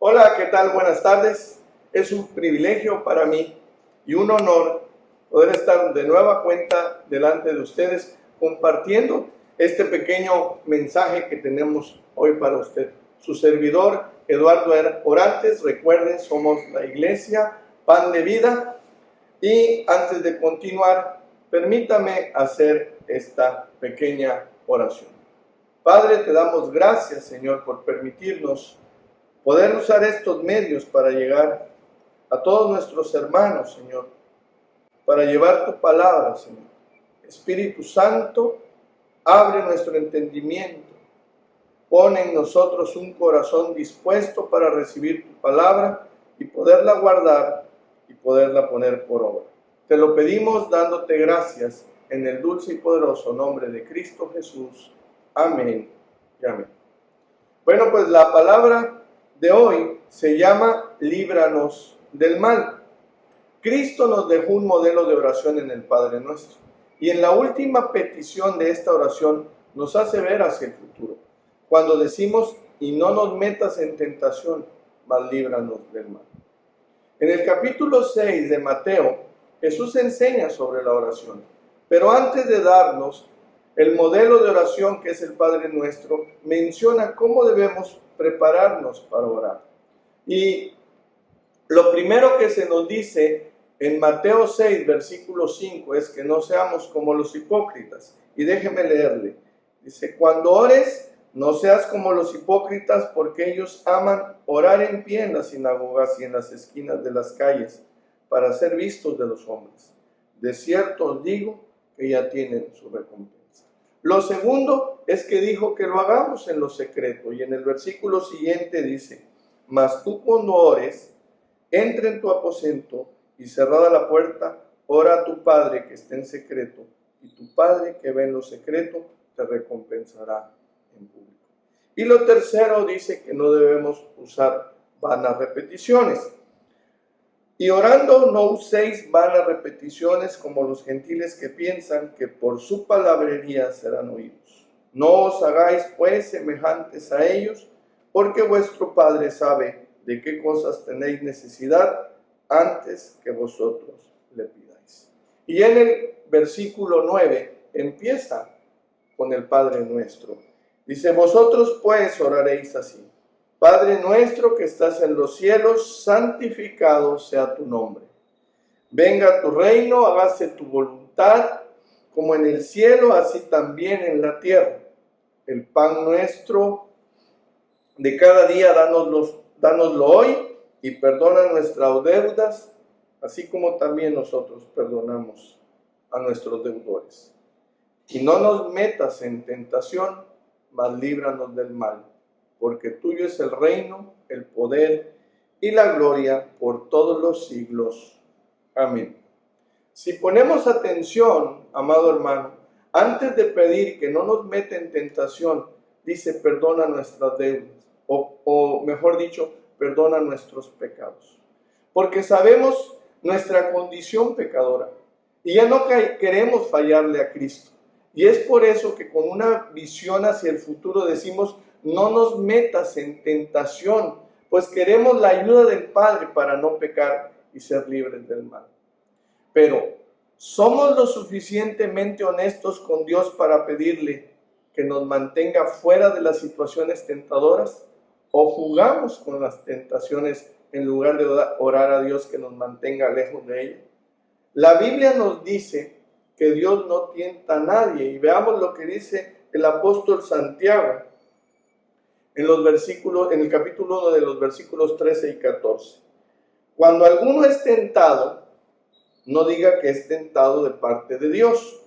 Hola, ¿qué tal? Buenas tardes. Es un privilegio para mí y un honor poder estar de nueva cuenta delante de ustedes compartiendo este pequeño mensaje que tenemos hoy para usted. Su servidor, Eduardo Orantes. Recuerden, somos la Iglesia Pan de Vida. Y antes de continuar, permítame hacer esta pequeña oración. Padre, te damos gracias, Señor, por permitirnos poder usar estos medios para llegar a todos nuestros hermanos, Señor, para llevar tu palabra, Señor. Espíritu Santo, abre nuestro entendimiento, pon en nosotros un corazón dispuesto para recibir tu palabra y poderla guardar y poderla poner por obra. Te lo pedimos dándote gracias en el dulce y poderoso nombre de Cristo Jesús. Amén y amén. Bueno, pues la palabra de hoy se llama líbranos del mal. Cristo nos dejó un modelo de oración en el Padre Nuestro. Y en la última petición de esta oración nos hace ver hacia el futuro. Cuando decimos, y no nos metas en tentación, mas líbranos del mal. En el capítulo 6 de Mateo, Jesús enseña sobre la oración. Pero antes de darnos el modelo de oración que es el Padre Nuestro, menciona cómo debemos prepararnos para orar. Y lo primero que se nos dice en Mateo 6, versículo 5, es que no seamos como los hipócritas. Y déjeme leerle. Dice, cuando ores, no seas como los hipócritas, porque ellos aman orar en pie en las sinagogas y en las esquinas de las calles, para ser vistos de los hombres. De cierto os digo que ya tienen su recompensa. Lo segundo es que dijo que lo hagamos en lo secreto. Y en el versículo siguiente dice, mas tú cuando ores, entra en tu aposento y cerrada la puerta, ora a tu Padre que está en secreto, y tu Padre que ve en lo secreto te recompensará en público. Y lo tercero dice que no debemos usar vanas repeticiones. Y orando no uséis vanas repeticiones como los gentiles que piensan que por su palabrería serán oídos. No os hagáis pues semejantes a ellos, porque vuestro Padre sabe de qué cosas tenéis necesidad antes que vosotros le pidáis. Y en el versículo 9 empieza con el Padre Nuestro. Dice, vosotros pues oraréis así. Padre nuestro que estás en los cielos, santificado sea tu nombre. Venga tu reino, hágase tu voluntad, como en el cielo, así también en la tierra. El pan nuestro de cada día, dánoslo hoy, y perdona nuestras deudas, así como también nosotros perdonamos a nuestros deudores. Y no nos metas en tentación, mas líbranos del mal. Porque tuyo es el reino, el poder y la gloria por todos los siglos. Amén. Si ponemos atención, amado hermano, antes de pedir que no nos meta en tentación, dice perdona nuestras deudas, o mejor dicho, perdona nuestros pecados. Porque sabemos nuestra condición pecadora y ya no queremos fallarle a Cristo. Y es por eso que con una visión hacia el futuro decimos, no nos metas en tentación, pues queremos la ayuda del Padre para no pecar y ser libres del mal. Pero, ¿somos lo suficientemente honestos con Dios para pedirle que nos mantenga fuera de las situaciones tentadoras? o jugamos con las tentaciones en lugar de orar a Dios que nos mantenga lejos de ella. La Biblia nos dice que Dios no tienta a nadie, y veamos lo que dice el apóstol Santiago en el capítulo 1 de los versículos 13 y 14. Cuando alguno es tentado, no diga que es tentado de parte de Dios,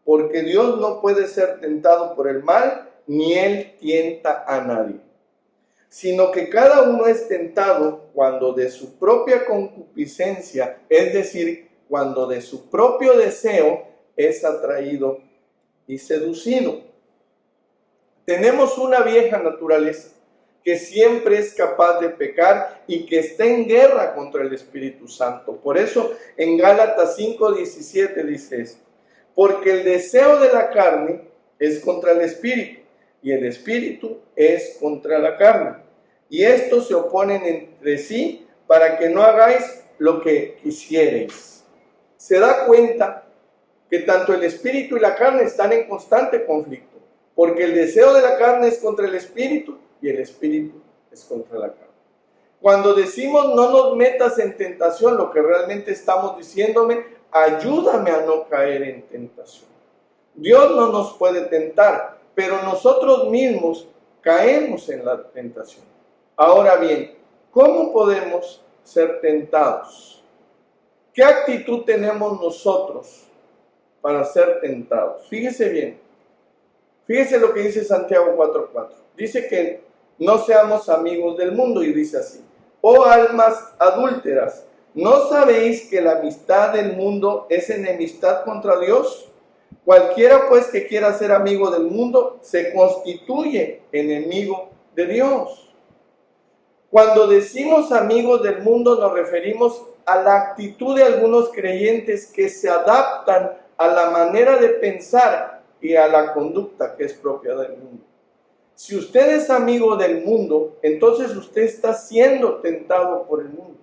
porque Dios no puede ser tentado por el mal, ni Él tienta a nadie, sino que cada uno es tentado cuando de su propia concupiscencia, es decir, cuando de su propio deseo es atraído y seducido. Tenemos una vieja naturaleza que siempre es capaz de pecar y que está en guerra contra el Espíritu Santo. Por eso en Gálatas 5:17 dice esto: porque el deseo de la carne es contra el Espíritu, y el Espíritu es contra la carne. Y estos se oponen entre sí para que no hagáis lo que quisierais. Se da cuenta que tanto el Espíritu y la carne están en constante conflicto, porque el deseo de la carne es contra el Espíritu y el Espíritu es contra la carne. Cuando decimos no nos metas en tentación, lo que realmente estamos diciéndome: ayúdame a no caer en tentación. Dios no nos puede tentar, pero nosotros mismos caemos en la tentación. Ahora bien, ¿cómo podemos ser tentados? ¿Qué actitud tenemos nosotros para ser tentados? Fíjese bien. Fíjese lo que dice Santiago 4:4. Dice que no seamos amigos del mundo, y dice así: oh almas adúlteras, ¿no sabéis que la amistad del mundo es enemistad contra Dios? Cualquiera pues que quiera ser amigo del mundo se constituye enemigo de Dios. Cuando decimos amigos del mundo nos referimos a la actitud de algunos creyentes que se adaptan a la manera de pensar y a la conducta que es propia del mundo. Si usted es amigo del mundo, entonces usted está siendo tentado por el mundo.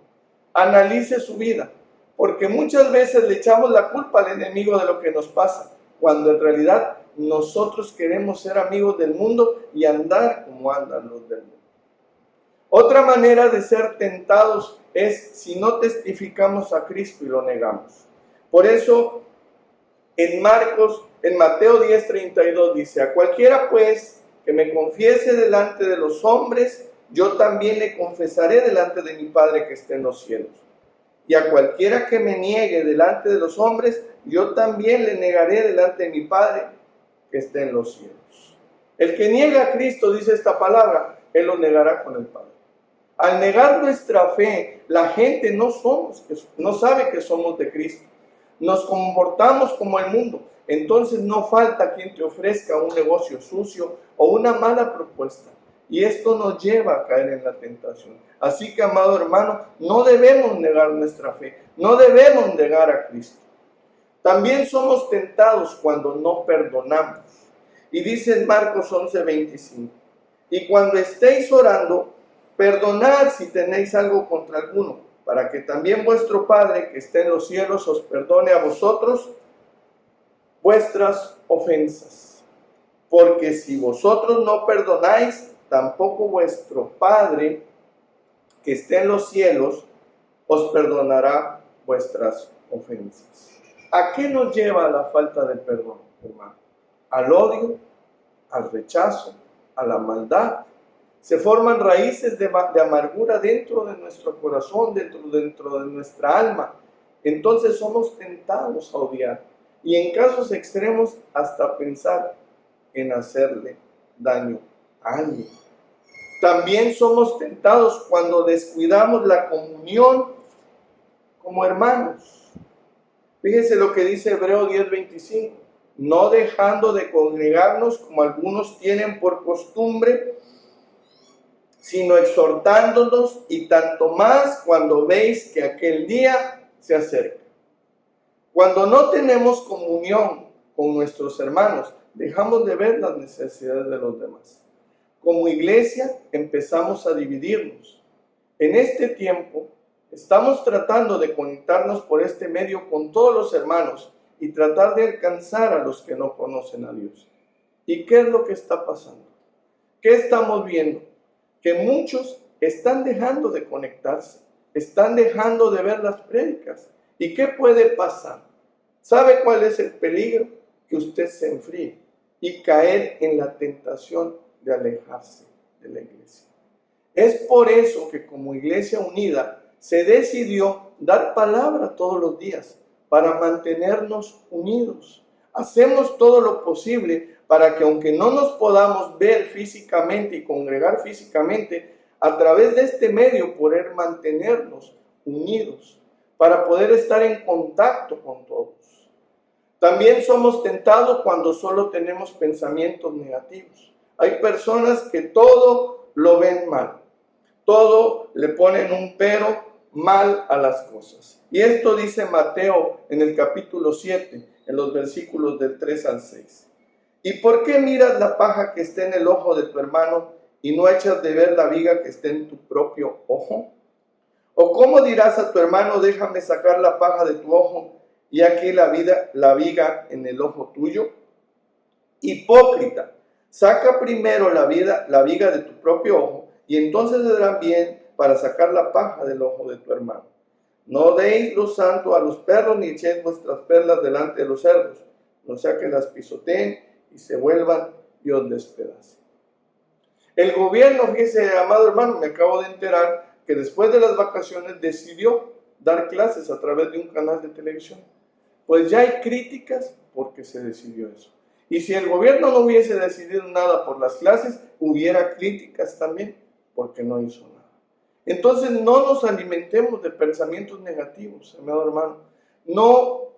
Analice su vida, porque muchas veces le echamos la culpa al enemigo de lo que nos pasa, cuando en realidad nosotros queremos ser amigos del mundo y andar como andan los del mundo. Otra manera de ser tentados es si no testificamos a Cristo y lo negamos. Por eso en Mateo 10:32 dice: a cualquiera pues que me confiese delante de los hombres, yo también le confesaré delante de mi Padre que está en los cielos. Y a cualquiera que me niegue delante de los hombres, yo también le negaré delante de mi Padre que está en los cielos. El que niega a Cristo, dice esta palabra, él lo negará con el Padre. Al negar nuestra fe, la gente no sabe que somos de Cristo. Nos comportamos como el mundo. Entonces no falta quien te ofrezca un negocio sucio o una mala propuesta. Y esto nos lleva a caer en la tentación. Así que, amado hermano, no debemos negar nuestra fe. No debemos negar a Cristo. También somos tentados cuando no perdonamos. Y dice en Marcos 11:25: y cuando estéis orando, perdonad si tenéis algo contra alguno, para que también vuestro Padre que está en los cielos os perdone a vosotros vuestras ofensas. Porque si vosotros no perdonáis, tampoco vuestro Padre que está en los cielos os perdonará vuestras ofensas. ¿A qué nos lleva la falta de perdón, hermano? Al odio, al rechazo, a la maldad. Se forman raíces de amargura dentro de nuestro corazón, dentro de nuestra alma. Entonces somos tentados a odiar. Y en casos extremos hasta pensar en hacerle daño a alguien. También somos tentados cuando descuidamos la comunión como hermanos. Fíjense lo que dice Hebreos 10:25. No dejando de congregarnos como algunos tienen por costumbre, sino exhortándonos, y tanto más cuando veis que aquel día se acerca. Cuando no tenemos comunión con nuestros hermanos, dejamos de ver las necesidades de los demás. Como iglesia empezamos a dividirnos. En este tiempo estamos tratando de conectarnos por este medio con todos los hermanos y tratar de alcanzar a los que no conocen a Dios. ¿Y qué es lo que está pasando? ¿Qué estamos viendo? que muchos están dejando de conectarse, están dejando de ver las prédicas. ¿Y qué puede pasar? ¿Sabe cuál es el peligro? Que usted se enfríe y caer en la tentación de alejarse de la iglesia. Es por eso que como Iglesia Unida se decidió dar palabra todos los días para mantenernos unidos. Hacemos todo lo posible para que aunque no nos podamos ver físicamente y congregar físicamente, a través de este medio poder mantenernos unidos, para poder estar en contacto con todos. También somos tentados cuando solo tenemos pensamientos negativos. Hay personas que todo lo ven mal, todo le ponen un pero mal a las cosas. Y esto dice Mateo en el capítulo 7, en los versículos del 3 al 6. ¿Y por qué miras la paja que está en el ojo de tu hermano y no echas de ver la viga que está en tu propio ojo? ¿O cómo dirás a tu hermano, déjame sacar la paja de tu ojo y aquí la viga en el ojo tuyo? Hipócrita, saca primero la viga de tu propio ojo y entonces te darán bien para sacar la paja del ojo de tu hermano. No deis lo santo a los perros ni echéis vuestras perlas delante de los cerdos, no sea que las pisoteen y se vuelvan y os despedacen. El gobierno, fíjese, amado hermano, me acabo de enterar que después de las vacaciones decidió dar clases a través de un canal de televisión. Pues ya hay críticas porque se decidió eso. Y si el gobierno no hubiese decidido nada por las clases, hubiera críticas también porque no hizo nada. Entonces no nos alimentemos de pensamientos negativos, amado hermano. No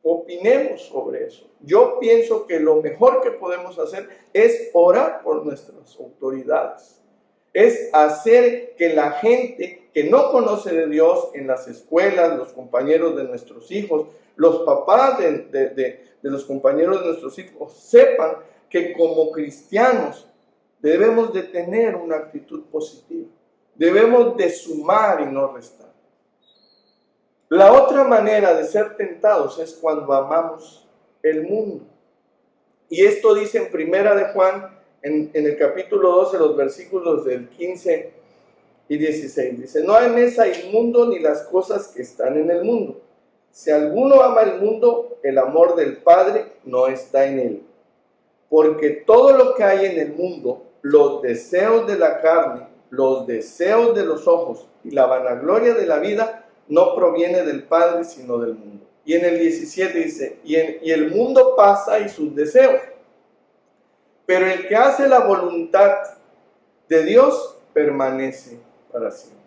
opinemos sobre eso. Yo pienso que lo mejor que podemos hacer es orar por nuestras autoridades. Es hacer que la gente que no conoce de Dios en las escuelas, los compañeros de nuestros hijos, los papás de los compañeros de nuestros hijos, sepan que como cristianos debemos de tener una actitud positiva. Debemos de sumar y no restar. La otra manera de ser tentados es cuando amamos el mundo. Y esto dice en Primera de Juan, en el capítulo 12, los versículos del 15 y 16. Dice, no ames al mundo ni las cosas que están en el mundo. Si alguno ama el mundo, el amor del Padre no está en él. Porque todo lo que hay en el mundo, los deseos de la carne, los deseos de los ojos y la vanagloria de la vida, no proviene del Padre, sino del mundo. Y en el 17 dice, y el mundo pasa y sus deseos, pero el que hace la voluntad de Dios permanece para siempre.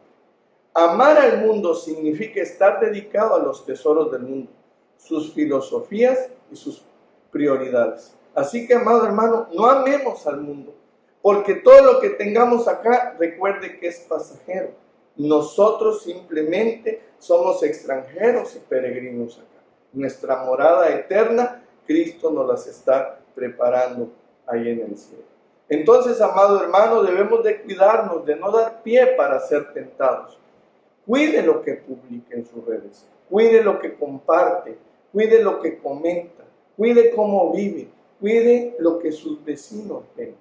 Amar al mundo significa estar dedicado a los tesoros del mundo, sus filosofías y sus prioridades. Así que, amado hermano, no amemos al mundo, porque todo lo que tengamos acá, recuerde que es pasajero. Nosotros simplemente somos extranjeros y peregrinos acá. Nuestra morada eterna, Cristo nos las está preparando ahí en el cielo. Entonces, amado hermano, debemos de cuidarnos, de no dar pie para ser tentados. Cuide lo que publica en sus redes, cuide lo que comparte, cuide lo que comenta, cuide cómo vive, cuide lo que sus vecinos ven.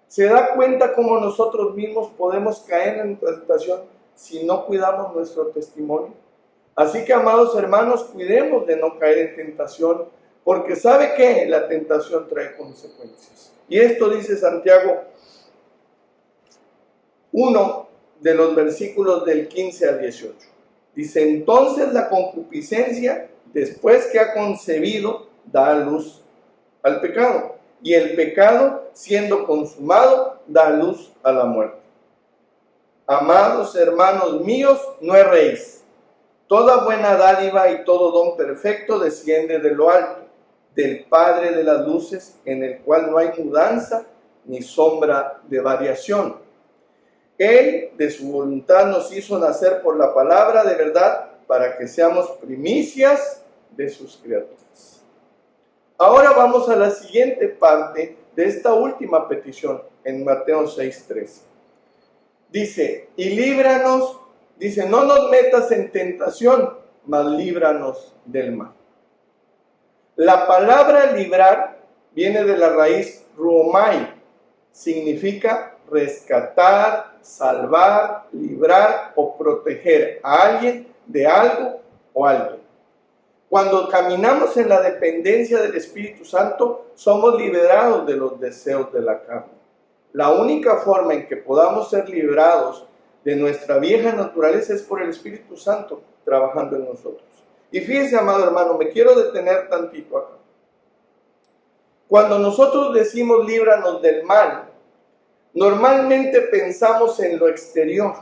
¿Se da cuenta cómo nosotros mismos podemos caer en tentación si no cuidamos nuestro testimonio? Así que, amados hermanos, cuidemos de no caer en tentación, porque ¿sabe qué? La tentación trae consecuencias. Y esto dice Santiago 1, de los versículos del 15 al 18. Dice, entonces la concupiscencia, después que ha concebido, da a luz al pecado. Y el pecado, siendo consumado, da luz a la muerte. Amados hermanos míos, no erréis. Toda buena dádiva y todo don perfecto desciende de lo alto, del Padre de las luces, en el cual no hay mudanza ni sombra de variación. Él, de su voluntad, nos hizo nacer por la palabra de verdad, para que seamos primicias de sus criaturas. Ahora vamos a la siguiente parte de esta última petición en Mateo 6:13. Dice, y líbranos, dice, no nos metas en tentación, mas líbranos del mal. La palabra librar viene de la raíz ruomai, significa rescatar, salvar, librar o proteger a alguien de algo o alguien. Cuando caminamos en la dependencia del Espíritu Santo, somos liberados de los deseos de la carne. La única forma en que podamos ser liberados de nuestra vieja naturaleza es por el Espíritu Santo trabajando en nosotros. Y fíjese, amado hermano, me quiero detener tantito acá. Cuando nosotros decimos líbranos del mal, normalmente pensamos en lo exterior.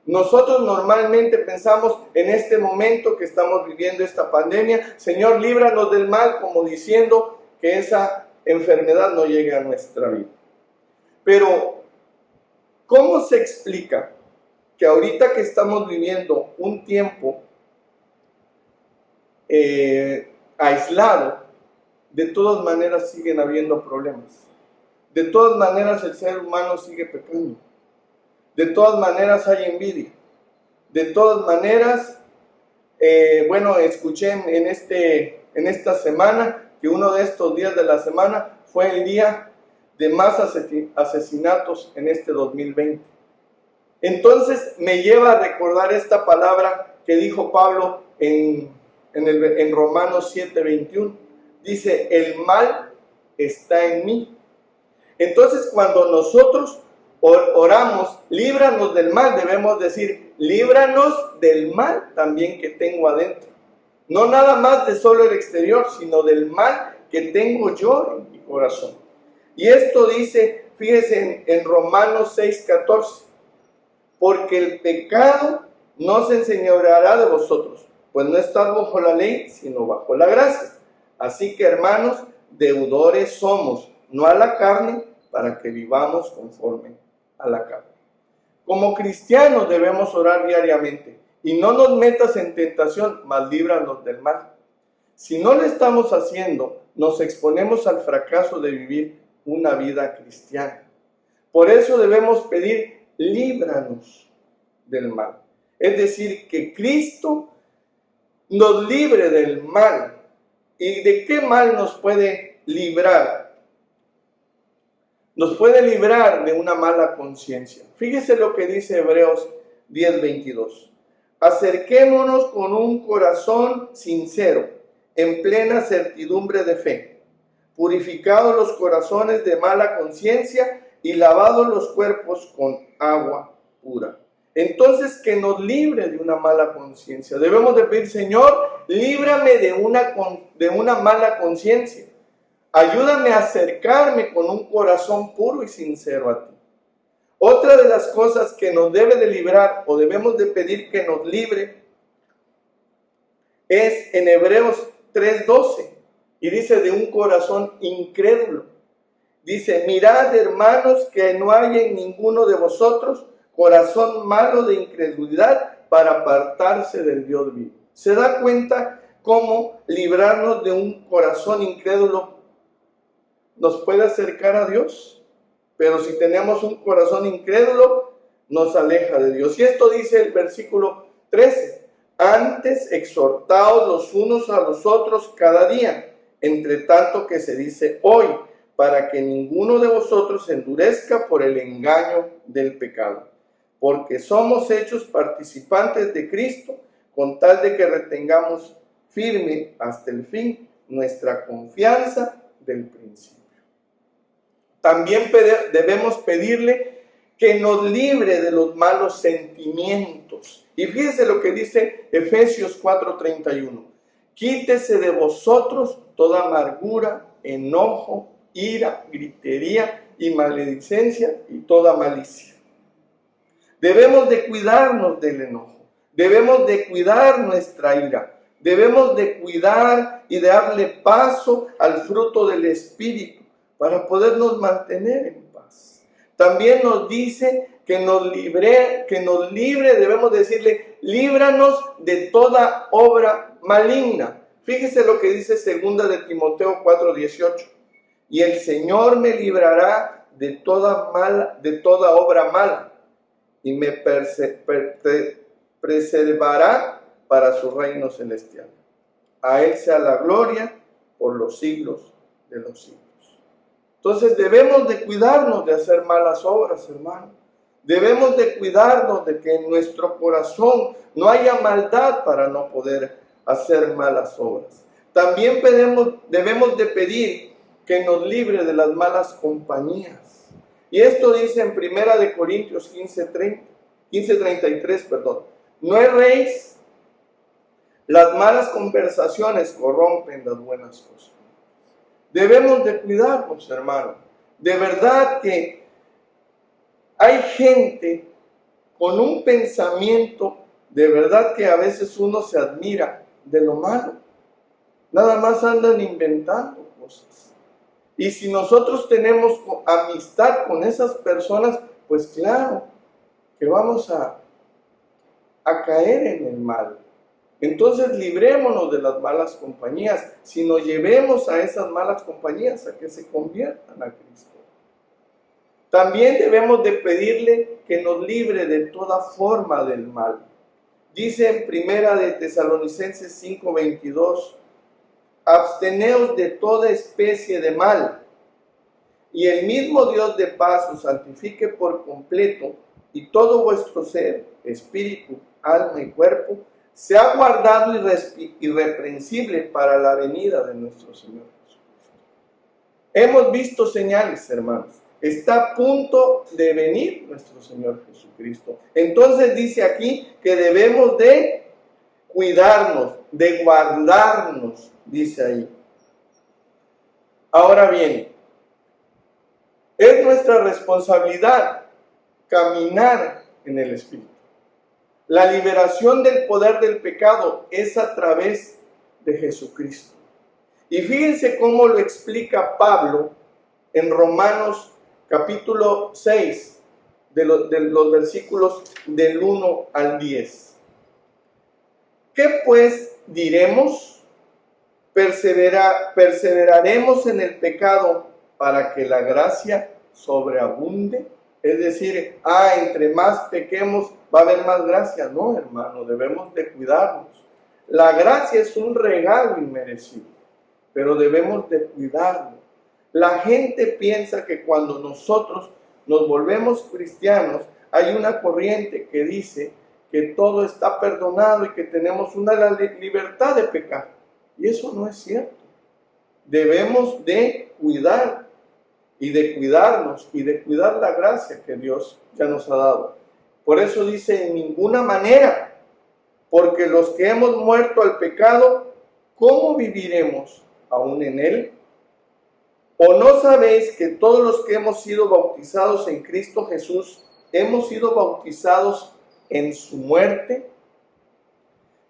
Nosotros normalmente pensamos en este momento que estamos viviendo esta pandemia, Señor, líbranos del mal, como diciendo que esa enfermedad no llegue a nuestra vida. Pero, ¿cómo se explica que ahorita que estamos viviendo un tiempo aislado, de todas maneras siguen habiendo problemas? De todas maneras el ser humano sigue pecando. De todas maneras hay envidia. De todas maneras, escuché en esta semana que uno de estos días de la semana fue el día de más asesinatos en este 2020. Entonces me lleva a recordar esta palabra que dijo Pablo en Romanos 7:21. Dice, el mal está en mí. Entonces cuando nosotros oramos, líbranos del mal, debemos decir, líbranos del mal también que tengo adentro. No nada más de solo el exterior, sino del mal que tengo yo en mi corazón. Y esto dice, fíjese en Romanos 6:14, porque el pecado no se enseñoreará de vosotros, pues no estás bajo la ley, sino bajo la gracia. Así que, hermanos, deudores somos, no a la carne, para que vivamos conforme a la carne. Como cristianos debemos orar diariamente, y no nos metas en tentación, mas líbranos del mal. Si no lo estamos haciendo, nos exponemos al fracaso de vivir una vida cristiana. Por eso debemos pedir, líbranos del mal. Es decir, que Cristo nos libre del mal. ¿Y de qué mal nos puede librar? Nos puede librar de una mala conciencia. Fíjese lo que dice Hebreos 10:22. Acerquémonos con un corazón sincero, en plena certidumbre de fe, purificados los corazones de mala conciencia y lavados los cuerpos con agua pura. Entonces, que nos libre de una mala conciencia. Debemos de pedir, Señor, líbrame de una mala conciencia. Ayúdame a acercarme con un corazón puro y sincero a ti. Otra de las cosas que nos debe de librar o debemos de pedir que nos libre es en Hebreos 3:12 y dice de un corazón incrédulo. Dice, mirad, hermanos, que no hay en ninguno de vosotros corazón malo de incredulidad para apartarse del Dios vivo. ¿Se da cuenta cómo librarnos de un corazón incrédulo nos puede acercar a Dios? Pero si tenemos un corazón incrédulo, nos aleja de Dios. Y esto dice el versículo 13. Antes exhortaos los unos a los otros cada día, entre tanto que se dice hoy, para que ninguno de vosotros se endurezca por el engaño del pecado. Porque somos hechos participantes de Cristo, con tal de que retengamos firme hasta el fin nuestra confianza del principio. También debemos pedirle que nos libre de los malos sentimientos. Y fíjese lo que dice Efesios 4:31. Quítese de vosotros toda amargura, enojo, ira, gritería y maledicencia y toda malicia. Debemos de cuidarnos del enojo. Debemos de cuidar nuestra ira. Debemos de cuidar y de darle paso al fruto del Espíritu para podernos mantener en paz. También nos dice que nos libre, debemos decirle, líbranos de toda obra maligna. Fíjese lo que dice 2 de Timoteo 4:18. Y el Señor me librará de toda obra mala y me preservará para su reino celestial. A Él sea la gloria por los siglos de los siglos. Entonces debemos de cuidarnos de hacer malas obras, hermano. Debemos de cuidarnos de que en nuestro corazón no haya maldad para no poder hacer malas obras. También debemos de pedir que nos libre de las malas compañías. Y esto dice en 1 Corintios 15:33, perdón. No erréis, las malas conversaciones corrompen las buenas cosas. Debemos de cuidarnos, hermano. De verdad que hay gente con un pensamiento, de verdad que a veces uno se admira de lo malo. Nada más andan inventando cosas. Y si nosotros tenemos amistad con esas personas, pues claro que vamos a caer en el mal. Entonces librémonos de las malas compañías, si nos llevemos a esas malas compañías a que se conviertan a Cristo. También debemos de pedirle que nos libre de toda forma del mal. Dice en 1 Tesalonicenses 5:22, absteneos de toda especie de mal, y el mismo Dios de paz os santifique por completo, y todo vuestro ser, espíritu, alma y cuerpo, sea guardado irreprensible para la venida de nuestro Señor Jesucristo. Hemos visto señales, hermanos. Está a punto de venir nuestro Señor Jesucristo. Entonces dice aquí que debemos de cuidarnos, de guardarnos, dice ahí. Ahora bien, es nuestra responsabilidad caminar en el Espíritu. La liberación del poder del pecado es a través de Jesucristo. Y fíjense cómo lo explica Pablo en Romanos capítulo 6, de los versículos del 1 al 10. ¿Qué pues diremos? ¿Perseveraremos en el pecado para que la gracia sobreabunde? Es decir, entre más pequemos va a haber más gracia. No, hermano, debemos de cuidarnos. La gracia es un regalo inmerecido, pero debemos de cuidarnos. La gente piensa que cuando nosotros nos volvemos cristianos, hay una corriente que dice que todo está perdonado y que tenemos una libertad de pecar. Y eso no es cierto. Debemos de cuidar y de cuidarnos y de cuidar la gracia que Dios ya nos ha dado. Por eso dice, en ninguna manera, porque los que hemos muerto al pecado, ¿cómo viviremos aún en él? ¿O no sabéis que todos los que hemos sido bautizados en Cristo Jesús, hemos sido bautizados en su muerte?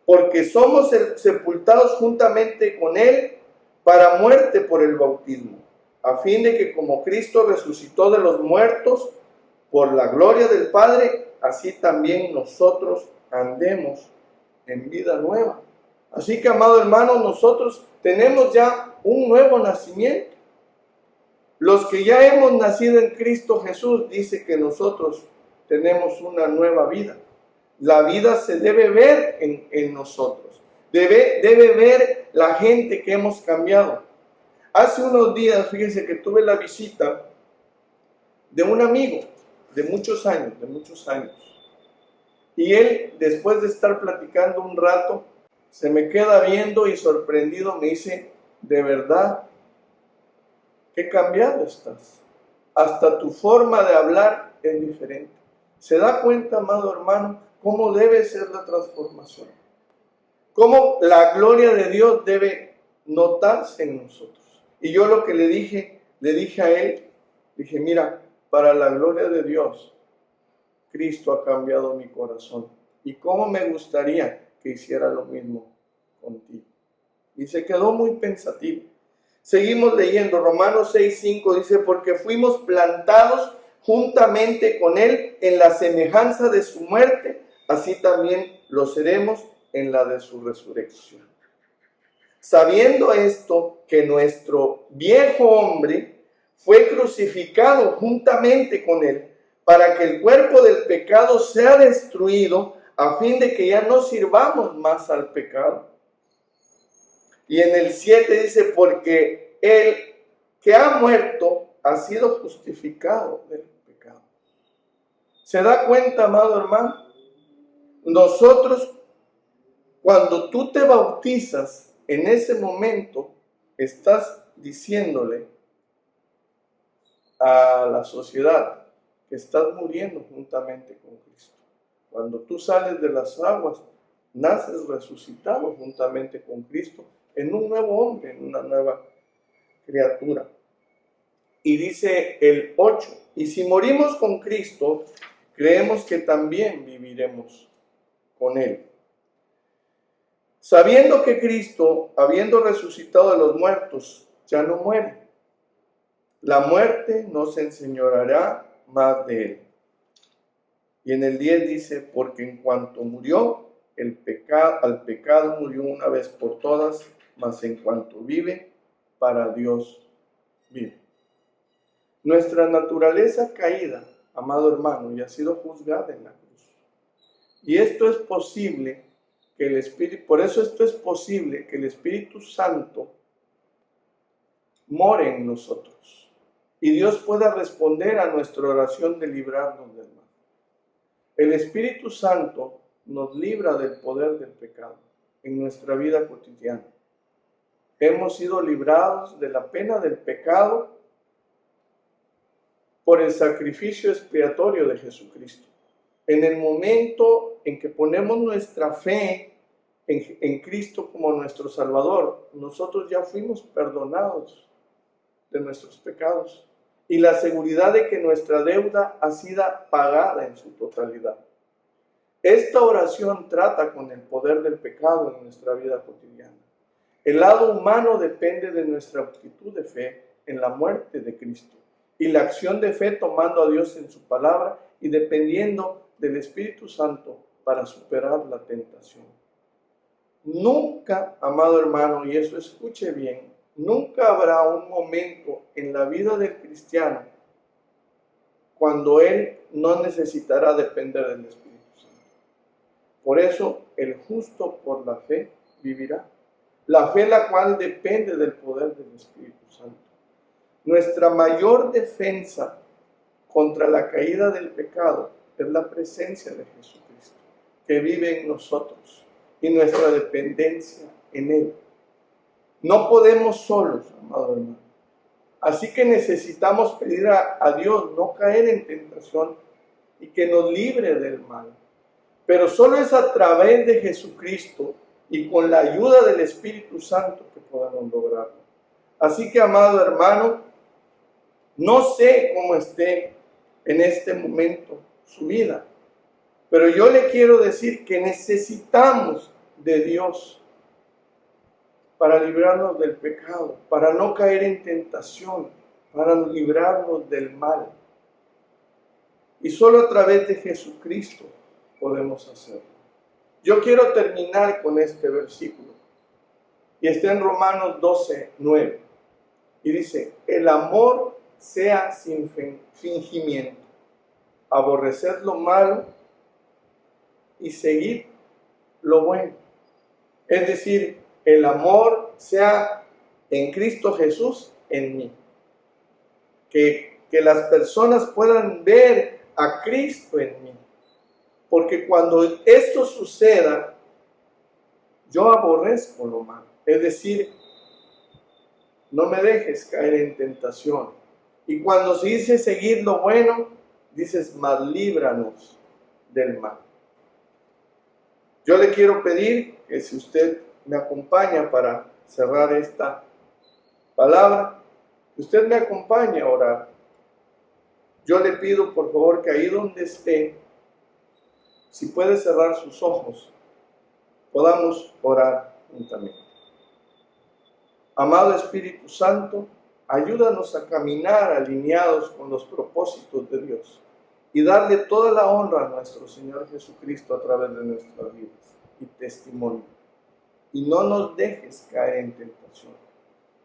Porque somos sepultados juntamente con él para muerte por el bautismo, a fin de que como Cristo resucitó de los muertos por la gloria del Padre, así también nosotros andemos en vida nueva. Así que, amado hermano, nosotros tenemos ya un nuevo nacimiento. Los que ya hemos nacido en Cristo Jesús, dice que nosotros tenemos una nueva vida. La vida se debe ver en nosotros. Debe ver la gente que hemos cambiado. Hace unos días, fíjense que tuve la visita de un amigo de muchos años. Y él, después de estar platicando un rato, se me queda viendo y sorprendido me dice, ¿de verdad? ¿Qué cambiado estás? Hasta tu forma de hablar es diferente. ¿Se da cuenta, amado hermano, cómo debe ser la transformación? Cómo la gloria de Dios debe notarse en nosotros. Y yo lo que le dije a él, dije, mira, para la gloria de Dios, Cristo ha cambiado mi corazón. Y cómo me gustaría que hiciera lo mismo contigo. Y se quedó muy pensativo. Seguimos leyendo, Romanos 6:5 dice, porque fuimos plantados juntamente con él en la semejanza de su muerte, así también lo seremos en la de su resurrección. Sabiendo esto, que nuestro viejo hombre fue crucificado juntamente con él, para que el cuerpo del pecado sea destruido, a fin de que ya no sirvamos más al pecado. Y en el 7 dice, porque el que ha muerto ha sido justificado del pecado. ¿Se da cuenta, amado hermano? Nosotros, cuando tú te bautizas, en ese momento estás diciéndole a la sociedad que estás muriendo juntamente con Cristo. Cuando tú sales de las aguas, naces resucitado juntamente con Cristo en un nuevo hombre, en una nueva criatura. Y dice el 8, y si morimos con Cristo, creemos que también viviremos con Él. Sabiendo que Cristo, habiendo resucitado de los muertos, ya no muere, la muerte no se enseñoreará más de Él. Y en el 10 dice, porque en cuanto murió, al pecado murió una vez por todas, mas en cuanto vive, para Dios vive. Nuestra naturaleza caída, amado hermano, ya ha sido juzgada en la cruz. Y esto es posible que el Espíritu, por eso esto es posible que el Espíritu Santo more en nosotros. Y Dios pueda responder a nuestra oración de librarnos del mal. El Espíritu Santo nos libra del poder del pecado en nuestra vida cotidiana. Hemos sido librados de la pena del pecado por el sacrificio expiatorio de Jesucristo. En el momento en que ponemos nuestra fe en Cristo como nuestro Salvador, nosotros ya fuimos perdonados de nuestros pecados y la seguridad de que nuestra deuda ha sido pagada en su totalidad. Esta oración trata con el poder del pecado en nuestra vida cotidiana. El lado humano depende de nuestra actitud de fe en la muerte de Cristo y la acción de fe tomando a Dios en su palabra y dependiendo del Espíritu Santo para superar la tentación. Nunca, amado hermano, y eso escuche bien, nunca habrá un momento en la vida del cristiano cuando él no necesitará depender del Espíritu Santo. Por eso, el justo por la fe vivirá. La fe la cual depende del poder del Espíritu Santo. Nuestra mayor defensa contra la caída del pecado es la presencia de Jesucristo, que vive en nosotros, y nuestra dependencia en Él. No podemos solos, amado hermano. Así que necesitamos pedir a Dios no caer en tentación y que nos libre del mal. Pero solo es a través de Jesucristo y con la ayuda del Espíritu Santo que podamos lograrlo. Así que, amado hermano, no sé cómo esté en este momento su vida, pero yo le quiero decir que necesitamos de Dios para librarnos del pecado, para no caer en tentación, para librarnos del mal. Y solo a través de Jesucristo podemos hacerlo. Yo quiero terminar con este versículo. Y está en Romanos 12:9. Y dice, el amor sea sin fingimiento, aborreced lo malo y seguid lo bueno. Es decir, el amor sea en Cristo Jesús en mí. Que las personas puedan ver a Cristo en mí. Porque cuando esto suceda, yo aborrezco lo malo. Es decir, no me dejes caer en tentación. Y cuando se dice seguir lo bueno, dices, mas líbranos del mal. Yo le quiero pedir que si usted me acompaña para cerrar esta palabra, que usted me acompañe a orar. Yo le pido por favor que ahí donde esté, si puede cerrar sus ojos, podamos orar juntamente. Amado Espíritu Santo, ayúdanos a caminar alineados con los propósitos de Dios y darle toda la honra a nuestro Señor Jesucristo a través de nuestras vidas y testimonio. Y no nos dejes caer en tentación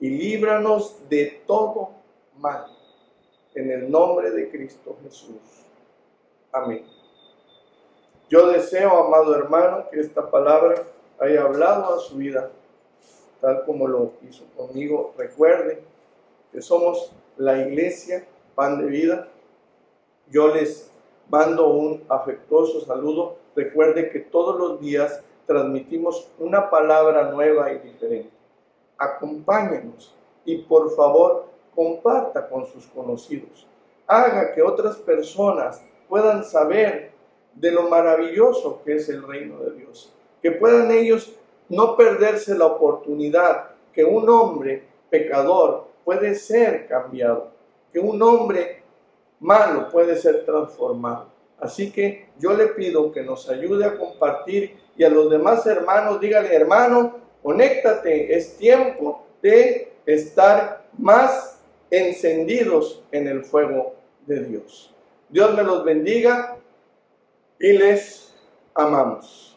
y líbranos de todo mal. En el nombre de Cristo Jesús. Amén. Yo deseo, amado hermano, que esta palabra haya hablado a su vida, tal como lo hizo conmigo. Recuerde que somos la iglesia Pan de Vida. Yo les mando un afectuoso saludo. Recuerde que todos los días transmitimos una palabra nueva y diferente. Acompáñenos y por favor comparta con sus conocidos. Haga que otras personas puedan saber de lo maravilloso que es el reino de Dios. Que puedan ellos no perderse la oportunidad que un hombre pecador puede ser cambiado, que un hombre malo puede ser transformado. Así que yo le pido que nos ayude a compartir y a los demás hermanos, dígale: hermano, conéctate, es tiempo de estar más encendidos en el fuego de Dios. Dios me los bendiga y les amamos.